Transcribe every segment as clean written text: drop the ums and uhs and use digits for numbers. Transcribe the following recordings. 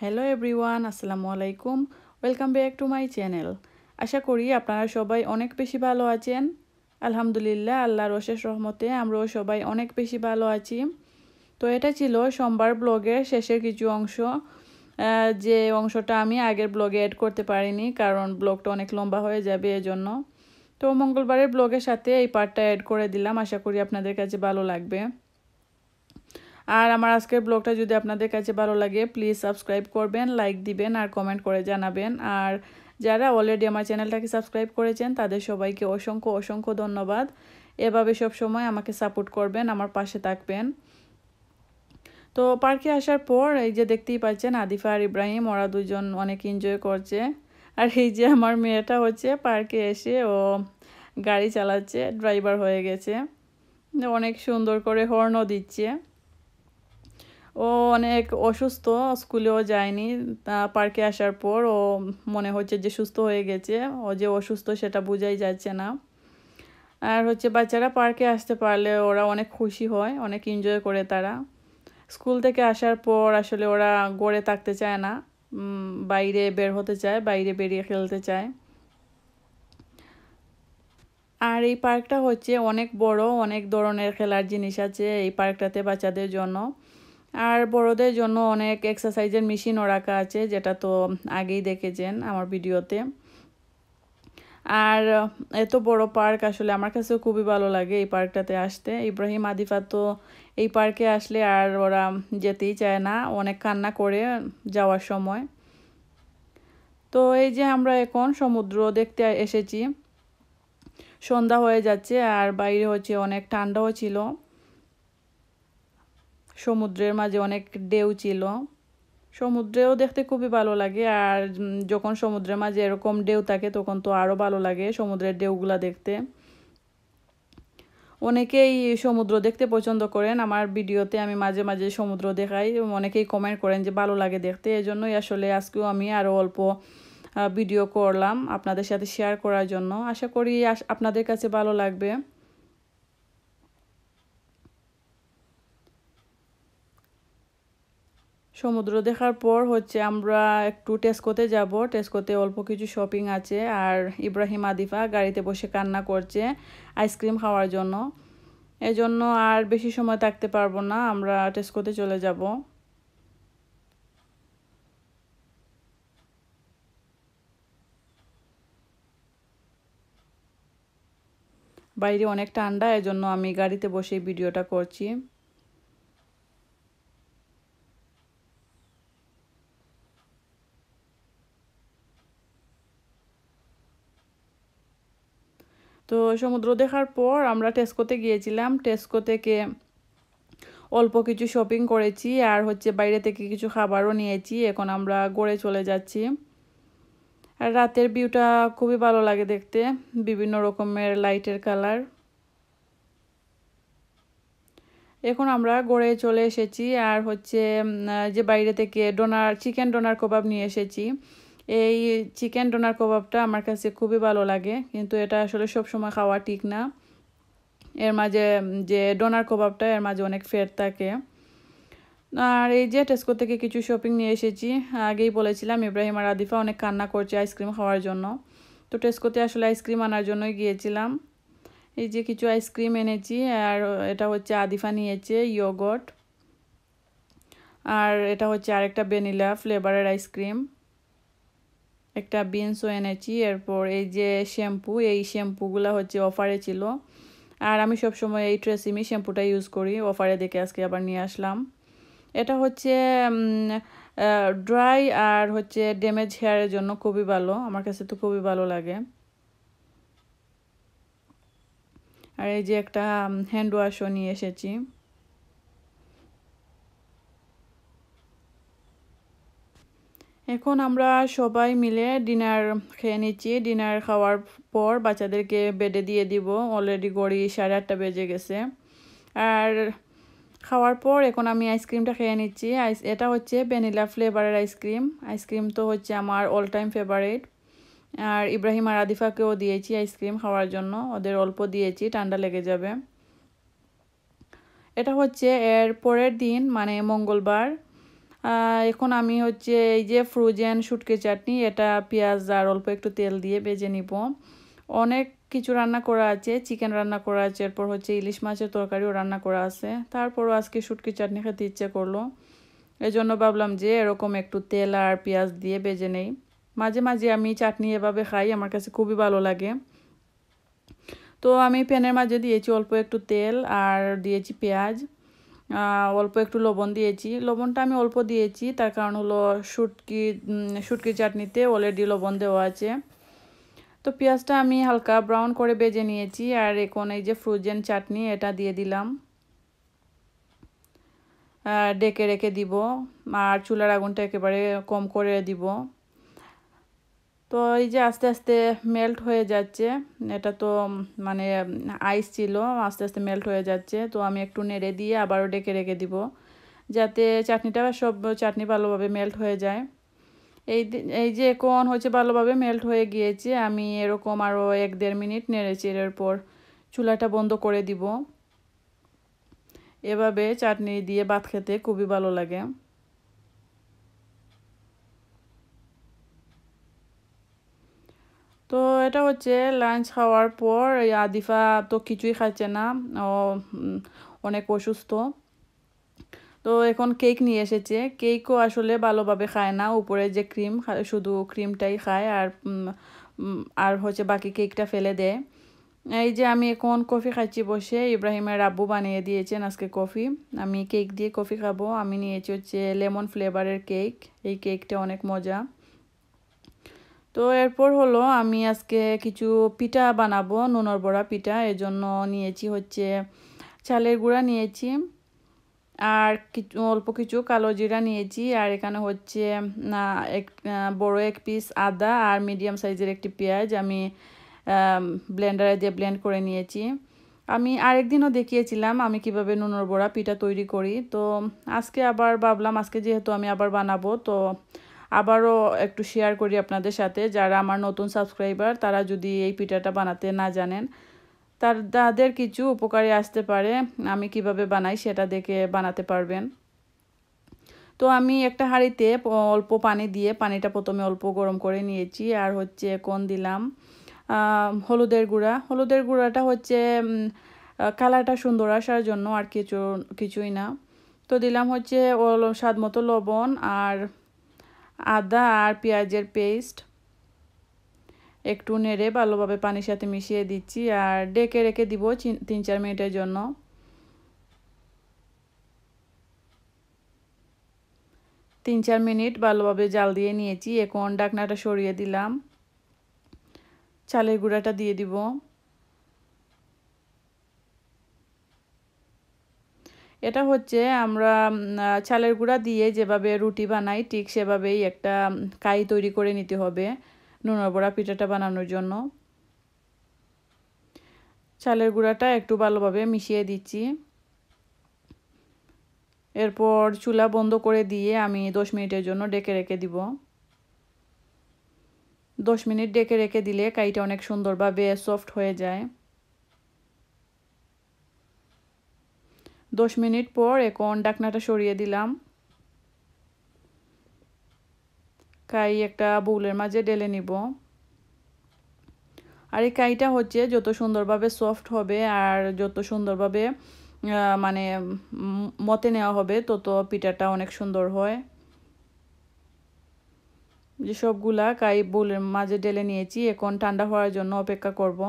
Hello everyone, আসসালামু আলাইকুম। Welcome back to my channel. আশা করি আপনারা সবাই অনেক বেশি ভালো আছেন। আলহামদুলিল্লাহ, আল্লাহর অশেষ রহমতে আমরাও সবাই অনেক বেশি ভালো আছি। তো এটা ছিল সোমবার ব্লগের শেষের কিছু অংশ, যে অংশটা আমি আগের ব্লগে অ্যাড করতে পারিনি, কারণ ব্লগটা অনেক লম্বা হয়ে যাবে এজন্য। তো মঙ্গলবারের ব্লগের সাথে এই পার্টটা অ্যাড করে দিলাম, আশা করি আপনাদের কাছে ভালো লাগবে। আর আমার আজকের ব্লগটা যদি আপনাদের কাছে ভালো লাগে, প্লিজ সাবস্ক্রাইব করবেন, লাইক দিবেন আর কমেন্ট করে জানাবেন। আর যারা অলরেডি আমার চ্যানেলটাকে সাবস্ক্রাইব করেছেন তাদের সবাইকে অসংখ্য অসংখ্য ধন্যবাদ। এভাবে সব সময় আমাকে সাপোর্ট করবেন, আমার পাশে থাকবেন। তো পার্কে আসার পর এই যে দেখতেই পাচ্ছেন আদিফা আর ইব্রাহিম, ওরা দুজন অনেক এনজয় করছে। আর এই যে আমার মেয়েটা হচ্ছে পার্কে এসে ও গাড়ি চালাচ্ছে, ড্রাইভার হয়ে গেছে, অনেক সুন্দর করে হর্নও দিচ্ছে। ও অনেক অসুস্থ, স্কুলেও যায়নি। পার্কে আসার পর ও মনে হচ্ছে যে সুস্থ হয়ে গেছে, ও যে অসুস্থ সেটা বোঝাই যাচ্ছে না। আর হচ্ছে বাচ্চারা পার্কে আসতে পারলে ওরা অনেক খুশি হয়, অনেক এনজয় করে তারা। স্কুল থেকে আসার পর আসলে ওরা গড়ে থাকতে চায় না, বাইরে বের হতে চায়, বাইরে বেরিয়ে খেলতে চায়। আর এই পার্কটা হচ্ছে অনেক বড়, অনেক ধরনের খেলার জিনিস আছে এই পার্কটাতে বাচ্চাদের জন্য। আর বড়দের জন্য অনেক এক্সারসাইজের মেশিনও রাখা আছে, যেটা তো আগেই দেখেছেন আমার ভিডিওতে। আর এত বড় পার্ক আসলে আমার কাছেও খুবই ভালো লাগে এই পার্কটাতে আসতে। ইব্রাহিম আদিফা তো এই পার্কে আসলে আর ওরা যেতেই চায় না, অনেক কান্না করে যাওয়ার সময়। তো এই যে আমরা এখন সমুদ্র দেখতে এসেছি, সন্ধ্যা হয়ে যাচ্ছে আর বাইরে হচ্ছে অনেক ঠান্ডাও ছিল, সমুদ্রের মাঝে অনেক ঢেউ ছিল। সমুদ্রেও দেখতে খুবই ভালো লাগে, আর যখন সমুদ্রের মাঝে এরকম ঢেউ থাকে তখন তো আরও ভালো লাগে সমুদ্রের ঢেউগুলা দেখতে। অনেকেই সমুদ্র দেখতে পছন্দ করেন, আমার ভিডিওতে আমি মাঝে মাঝে সমুদ্র দেখাই, অনেকেই কমেন্ট করেন যে ভালো লাগে দেখতে। এজন্যই আসলে আজকেও আমি আরও অল্প ভিডিও করলাম আপনাদের সাথে শেয়ার করার জন্য। আশা করি আপনাদের কাছে ভালো লাগবে। সমুদ্র দেখার পর হচ্ছে আমরা একটু টেস্কোতে যাব, টেস্কোতে অল্প কিছু শপিং আছে। আর ইব্রাহিম আদিফা গাড়িতে বসে কান্না করছে আইসক্রিম খাওয়ার জন্য, এজন্য আর বেশি সময় থাকতে পারবো না, আমরা টেস্কোতে চলে যাব। বাইরে অনেক ঠান্ডা, এজন্য আমি গাড়িতে বসে ভিডিওটা করছি। তো সমুদ্র দেখার পর আমরা টেস্কোতে গিয়েছিলাম, টেস্কো থেকে অল্প কিছু শপিং করেছি আর হচ্ছে বাইরে থেকে কিছু খাবারও নিয়েছি। এখন আমরা ঘরে চলে যাচ্ছি। আর রাতের ভিউটা খুবই ভালো লাগে দেখতে, বিভিন্ন রকমের লাইটের কালার। এখন আমরা ঘরে চলে এসেছি আর হচ্ছে যে বাইরে থেকে চিকেন ডোনার কাবাব নিয়ে এসেছি। এই চিকেন ডোনার কাবাবটা আমার কাছে খুবই ভালো লাগে, কিন্তু এটা আসলে সব সময় খাওয়া ঠিক না। এর মাঝে যে ডোনার কাবাবটা, এর মাঝে অনেক ফ্যাট থাকে। আর এই যে টেস্কো থেকে কিছু শপিং নিয়ে এসেছি, আগেই বলেছিলাম ইব্রাহিম আর আদিফা অনেক কান্না করছে আইসক্রিম খাওয়ার জন্য। তো টেস্কোতে আসলে আইসক্রিম আনার জন্যই গিয়েছিলাম। এই যে কিছু আইসক্রিম এনেছি, আর এটা হচ্ছে আদিফা নিয়েছে ইয়োগর্ট, আর এটা হচ্ছে আরেকটা ভ্যানিলা ফ্লেভারের আইসক্রিম। একটা বিনসও এনেছি। এরপর এই যে শ্যাম্পু, এই শ্যাম্পুগুলো হচ্ছে অফারে ছিল, আর আমি সবসময় এই ট্রেসিমি শ্যাম্পুটা ইউজ করি, অফারে দেখে আজকে আবার নিয়ে আসলাম। এটা হচ্ছে ড্রাই আর হচ্ছে ড্যামেজ হেয়ারের জন্য খুবই ভালো, আমার কাছে তো খুবই ভালো লাগে। আর এই যে একটা হ্যান্ড ওয়াশও নিয়ে এসেছি। এখন আমরা সবাই মিলে ডিনার খেয়ে নিচ্ছি। ডিনার খাওয়ার পর বাচ্চাদেরকে বেডে দিয়ে দিব, অলরেডি ঘড়ি 8:30 বেজে গেছে। আর খাওয়ার পর এখন আমি আইসক্রিমটা খেয়ে নিচ্ছি। এটা হচ্ছে ভ্যানিলা ফ্লেভারের আইসক্রিম। আইসক্রিম তো হচ্ছে আমার অল টাইম ফেভারিট। আর ইব্রাহিম আর আদিফাকেও দিয়েছি আইসক্রিম খাওয়ার জন্য, ওদের অল্প দিয়েছি, ঠান্ডা লেগে যাবে। এটা হচ্ছে এর পরের দিন, মানে মঙ্গলবার। এখন আমি হচ্ছে এই যে ফ্রোজেন শুটকি চাটনি, এটা পেঁয়াজ আর অল্প একটু তেল দিয়ে ভেজে নিব। অনেক কিছু রান্না করা আছে, চিকেন রান্না করা আছে, এরপর হচ্ছে ইলিশ মাছের তরকারিও রান্না করা আছে, তারপরও আজকে শুটকি চাটনি খেতে ইচ্ছে করলো। এই জন্য ভাবলাম যে এরকম একটু তেল আর পেঁয়াজ দিয়ে ভেজে নেই। মাঝে মাঝে আমি চাটনি এভাবে খাই, আমার কাছে খুবই ভালো লাগে। তো আমি প্যানের মাঝে দিয়েছি অল্প একটু তেল আর দিয়েছি পেঁয়াজ, অল্প একটু লবণ দিয়েছি। লবণটা আমি অল্প দিয়েছি, তার কারণ হলো শুটকি চাটনিতে অলরেডি লবণ দেওয়া আছে। তো পেঁয়াজটা আমি হালকা ব্রাউন করে ভেজে নিয়েছি, আর এখন এই যে ফ্রোজেন চাটনি এটা দিয়ে দিলাম, ডেকে রেখে দিব, আর চুলার আগুনটা একেবারে কম করে দিব। তো এই যে আস্তে আস্তে মেল্ট হয়ে যাচ্ছে, এটা তো মানে আইস ছিল, আস্তে আস্তে মেল্ট হয়ে যাচ্ছে। তো আমি একটু নেড়ে দিয়ে আবারও ডেকে রেখে দিব, যাতে চাটনিটা সব চাটনি ভালোভাবে মেল্ট হয়ে যায়। এই যে এখন হচ্ছে ভালোভাবে মেল্ট হয়ে গিয়েছে, আমি এরকম আরও 1-1.5 মিনিট নেড়েছি, এরপর চুলাটা বন্ধ করে দিব। এভাবে চাটনি দিয়ে ভাত খেতে খুবই ভালো লাগে। তো এটা হচ্ছে লাঞ্চ খাওয়ার পর আদিফা তো কিছুই খাচ্ছে না, ও অনেক অসুস্থ। তো এখন কেক নিয়ে এসেছে, কেকও আসলে ভালোভাবে খায় না, উপরে যে ক্রিম শুধু ক্রিমটাই খায়, আর হচ্ছে বাকি কেকটা ফেলে দেয়। এই যে আমি এখন কফি খাচ্ছি বসে, ইব্রাহিমের আব্বু বানিয়ে দিয়েছেন আজকে কফি, আমি কেক দিয়ে কফি খাবো। আমি নিয়েছি হচ্ছে লেমন ফ্লেভারের কেক, এই কেকটা অনেক মজা। তো এরপর হলো আমি আজকে কিছু পিঠা বানাবো, নুনর বড়া পিঠা। এজন্য নিয়েছি হচ্ছে চালের গুঁড়া নিয়েছি, আর কিছু অল্প কিছু কালো জিরা নিয়েছি, আর এখানে হচ্ছে বড় এক পিস আদা আর মিডিয়াম সাইজের একটি পেঁয়াজ আমি ব্লেন্ডারে দিয়ে ব্লেন্ড করে নিয়েছি। আমি আরেকদিনও দেখিয়েছিলাম আমি কিভাবে নুনর বড়া পিঠা তৈরি করি, তো আজকে আবার ভাবলাম আজকে যেহেতু আমি আবার বানাবো, তো আবারও একটু শেয়ার করি আপনাদের সাথে। যারা আমার নতুন সাবস্ক্রাইবার, তারা যদি এই পিঠাটা বানাতে না জানেন, তাদের কিছু উপকারে আসতে পারে, আমি কিভাবে বানাই সেটা দেখে বানাতে পারবেন। তো আমি একটা হাঁড়িতে অল্প পানি দিয়ে, পানিটা প্রথমে অল্প গরম করে নিয়েছি, আর হচ্ছে কোন দিলাম হলুদের গুঁড়া। হলুদের গুঁড়াটা হচ্ছে কালারটা সুন্দর আসার জন্য, আর কিছুই না। তো দিলাম হচ্ছে স্বাদ মতো লবণ, আর আদা আর পেঁয়াজের পেস্ট। একটু নেড়ে ভালোভাবে পানির সাথে মিশিয়ে দিচ্ছি, আর ডেকে রেখে দিব 3-4 মিনিটের জন্য। 3-4 মিনিট ভালোভাবে জাল দিয়ে নিয়েছি, এখন ঢাকনাটা সরিয়ে দিলাম, চালের গুঁড়াটা দিয়ে দিব। এটা হচ্ছে আমরা চালের গুঁড়া দিয়ে যেভাবে রুটি বানাই, ঠিক সেভাবেই একটা কাই তৈরি করে নিতে হবে নুনর বড়া পিঠাটা বানানোর জন্য। চালের গুঁড়াটা একটু ভালোভাবে মিশিয়ে দিচ্ছি, এরপর চুলা বন্ধ করে দিয়ে আমি 10 মিনিটের জন্য ডেকে রেখে দিব। 10 মিনিট ডেকে রেখে দিলে কাইটা অনেক সুন্দরভাবে সফট হয়ে যায়। 10 মিনিট পর এখন ঢাকনাটা সরিয়ে দিলাম, কাই একটা বাউলের মাঝে ঢেলে নিব। আর এই কাইটা হচ্ছে যত সুন্দরভাবে সফট হবে আর যত সুন্দরভাবে মানে মতে নেওয়া হবে, তত পিঠাটা অনেক সুন্দর হয়। যে সবগুলা কাই বাউলের মাঝে ঢেলে নিয়েছি, এখন ঠান্ডা হওয়ার জন্য অপেক্ষা করব।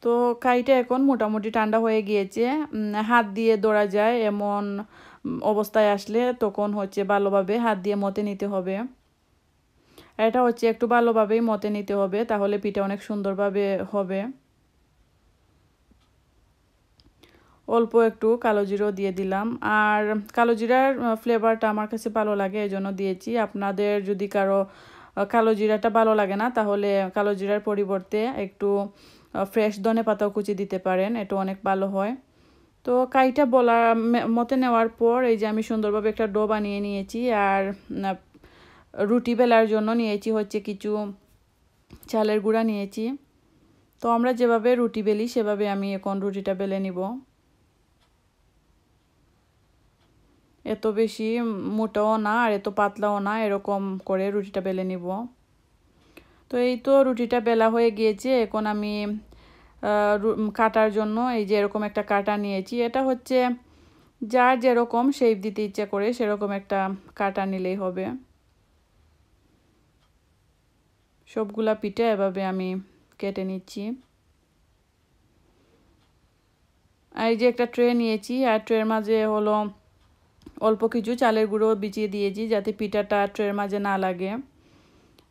তো কাইটা এখন মোটামুটি ঠান্ডা হয়ে গিয়েছে, হাত দিয়ে ধরা যায় এমন অবস্থায় আসলে তখন হচ্ছে ভালোভাবে হাত দিয়ে মতে নিতে হবে। এটা হচ্ছে একটু ভালোভাবেই মতে নিতে হবে, তাহলে পিঠা অনেক সুন্দরভাবে হবে। অল্প একটু কালো জিরাও দিয়ে দিলাম, আর কালো জিরার ফ্লেভারটা আমার কাছে ভালো লাগে, এই জন্য দিয়েছি। আপনাদের যদি কারো কালো জিরাটা ভালো লাগে না, তাহলে কালো জিরার পরিবর্তে একটু ফ্রেশ ধনে পাতাও কুচি দিতে পারেন, এটা অনেক ভালো হয়। তো কাইটা মতে নেওয়ার পর এই যে আমি সুন্দরভাবে একটা ডো বানিয়ে নিয়েছি, আর রুটি বেলার জন্য নিয়েছি হচ্ছে কিছু চালের গুঁড়া নিয়েছি। তো আমরা যেভাবে রুটি বেলি সেভাবে আমি এখন রুটিটা বেলে নিব। এত বেশি মোটাও না আর এত পাতলাও না, এরকম করে রুটিটা বেলে নিব। তো এই তো রুটিটা বেলা হয়ে গিয়েছে। এখন আমি কাটার জন্য এই যে এরকম একটা কাটা নিয়েছি। এটা হচ্ছে যার যেরকম শেপ দিতে ইচ্ছা করে সেরকম একটা কাটা নিলেই হবে। সবগুলা পিঠা এভাবে আমি কেটে নিচ্ছি। আর এই যে একটা ট্রে নিয়েছি, আর ট্রের মাঝে হলো অল্প কিছু চালের গুঁড়ো বিছিয়ে দিয়েছি যাতে পিঠাটা ট্রের মাঝে না লাগে।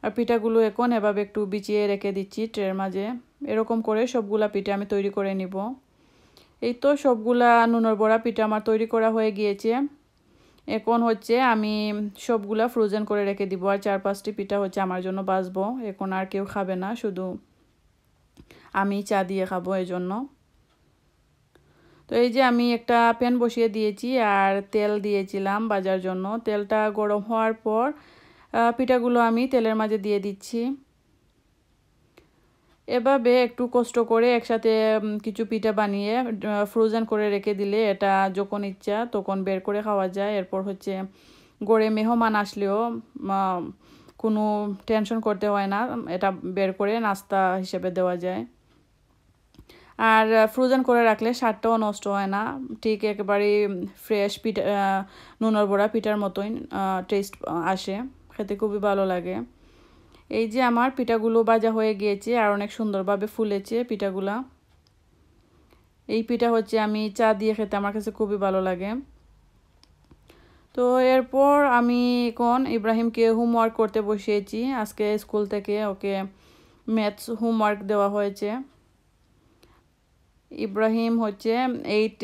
আর পিঠাগুলো এখন এভাবে একটু বিছিয়ে রেখে দিচ্ছি ট্রের মাঝে। এরকম করে সবগুলা পিঠা আমি তৈরি করে নিব। এই তো সবগুলা নুনের বড়া পিঠা আমার তৈরি করা হয়ে গিয়েছে। এখন হচ্ছে আমি সবগুলা ফ্রোজেন করে রেখে দিব। আর 4-5টি পিঠা হচ্ছে আমার জন্য বাছবো। এখন আর কেউ খাবে না, শুধু আমি চা দিয়ে খাবো এই জন্য। তো এই যে আমি একটা প্যান বসিয়ে দিয়েছি আর তেল দিয়েছিলাম ভাজার জন্য। তেলটা গরম হওয়ার পর পিঠাগুলো আমি তেলের মাঝে দিয়ে দিচ্ছি। এভাবে একটু কষ্ট করে একসাথে কিছু পিঠা বানিয়ে ফ্রোজেন করে রেখে দিলে এটা যখন ইচ্ছা তখন বের করে খাওয়া যায়। এরপর হচ্ছে গড়ে মেহমান আসলেও কোনো টেনশন করতে হয় না, এটা বের করে নাস্তা হিসেবে দেওয়া যায়। আর ফ্রোজেন করে রাখলে স্বাদটাও নষ্ট হয় না, ঠিক একেবারেই ফ্রেশ পিঠা নুনের বড়া পিঠার মতোই টেস্ট আসে, খেতে খুবই ভালো লাগে। এই যে আমার পিঠাগুলো ভাজা হয়ে গিয়েছে আর অনেক সুন্দরভাবে ফুলেছে পিঠাগুলা। এই পিঠা হচ্ছে আমি চা দিয়ে খেতে আমার কাছে খুবই ভালো লাগে। তো এরপর আমি এখন ইব্রাহিমকে হোমওয়ার্ক করতে বসিয়েছি। আজকে স্কুল থেকে ওকে ম্যাথস হোমওয়ার্ক দেওয়া হয়েছে। ইব্রাহিম হচ্ছে 8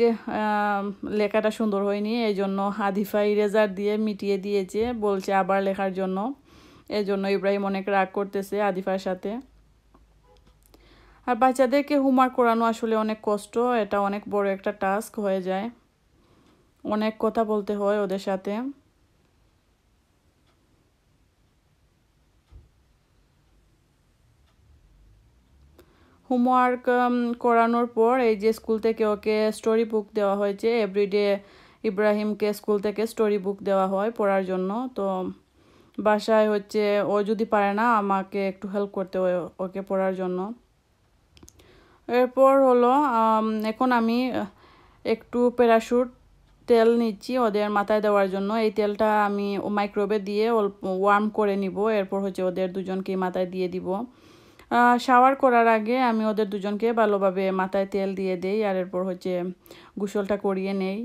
লেখাটা সুন্দর হয়নি, এই জন্য আদিফা ইরেজার দিয়ে মিটিয়ে দিয়েছে, বলছে আবার লেখার জন্য। এই জন্য ইব্রাহিম অনেক রাগ করতেছে আদিফার সাথে। আর বাচ্চাদেরকে হোমওয়ার্ক করানো আসলে অনেক কষ্ট, এটা অনেক বড় একটা টাস্ক হয়ে যায়, অনেক কথা বলতে হয় ওদের সাথে। হোমওয়ার্ক করানোর পর এই যে স্কুল থেকে ওকে স্টোরি বুক দেওয়া হয়েছে। এভরিডে ইব্রাহিমকে স্কুল থেকে স্টোরি বুক দেওয়া হয় পড়ার জন্য। তো বাসায় হচ্ছে ও যদি পারে না আমাকে একটু হেল্প করতে হয় ওকে পড়ার জন্য। এরপর হলো এখন আমি একটু প্যারাশুট তেল নিচ্ছি ওদের মাথায় দেওয়ার জন্য। এই তেলটা আমি মাইক্রোওয়েভে দিয়ে অল্প ওয়ার্ম করে নিব। এরপর হচ্ছে ওদের দুজনকে মাথায় দিয়ে দিব। শাওয়ার করার আগে আমি ওদের দুজনকে ভালোভাবে মাথায় তেল দিয়ে দেই আর এরপর হচ্ছে গোসলটা করিয়ে নেই।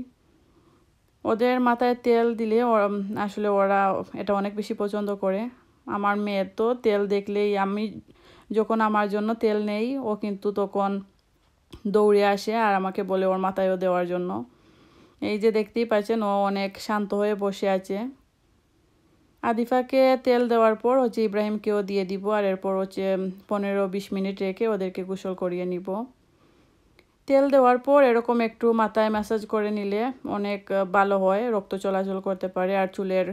ওদের মাথায় তেল দিলে আসলে ওরা এটা অনেক বেশি পছন্দ করে। আমার মেয়ে তো তেল দেখলেই, আমি যখন আমার জন্য তেল নেই ও কিন্তু তখন দৌড়ে আসে আর আমাকে বলে ওর মাথায়ও দেওয়ার জন্য। এই যে দেখতেই পাচ্ছেন ও অনেক শান্ত হয়ে বসে আছে। আদিফাকে তেল দেওয়ার পর হচ্ছে ইব্রাহিমকেও দিয়ে দিব আর এরপর হচ্ছে 15-20 মিনিট রেখে ওদেরকে গোসল করিয়ে নিব। তেল দেওয়ার পর এরকম একটু মাথায় ম্যাসাজ করে নিলে অনেক ভালো হয়, রক্ত চলাচল করতে পারে আর চুলের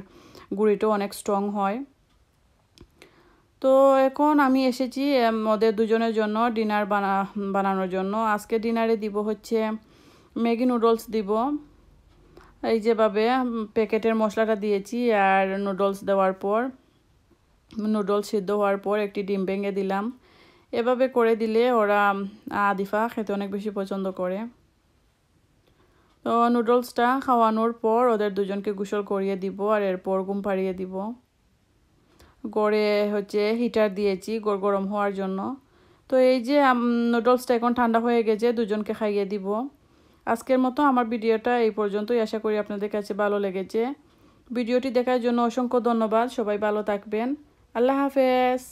গুঁড়িটাও অনেক স্ট্রং হয়। তো এখন আমি এসেছি ওদের দুজনের জন্য ডিনার বানানোর জন্য। আজকে ডিনারে দিব হচ্ছে ম্যাগি নুডলস দিব। এই যেভাবে প্যাকেটের মশলাটা দিয়েছি আর নুডলস দেওয়ার পর নুডলস সিদ্ধ হওয়ার পর একটি ডিম ভেঙে দিলাম। এভাবে করে দিলে ওরা আদিফা খেতে অনেক বেশি পছন্দ করে। তো নুডলসটা খাওয়ানোর পর ওদের দুজনকে গোসল করিয়ে দিব আর এরপর ঘুম পাড়িয়ে দিব। গড়ে হচ্ছে হিটার দিয়েছি গরম হওয়ার জন্য। তো এই যে নুডলসটা এখন ঠান্ডা হয়ে গেছে, দুজনকে খাইয়ে দিব। আজকের মতো আমার ভিডিওটা এই পর্যন্তই। আশা করি আপনাদের কাছে ভালো লেগেছে। ভিডিওটি দেখার জন্য অসংখ্য ধন্যবাদ। সবাই ভালো থাকবেন। আল্লাহ হাফেজ।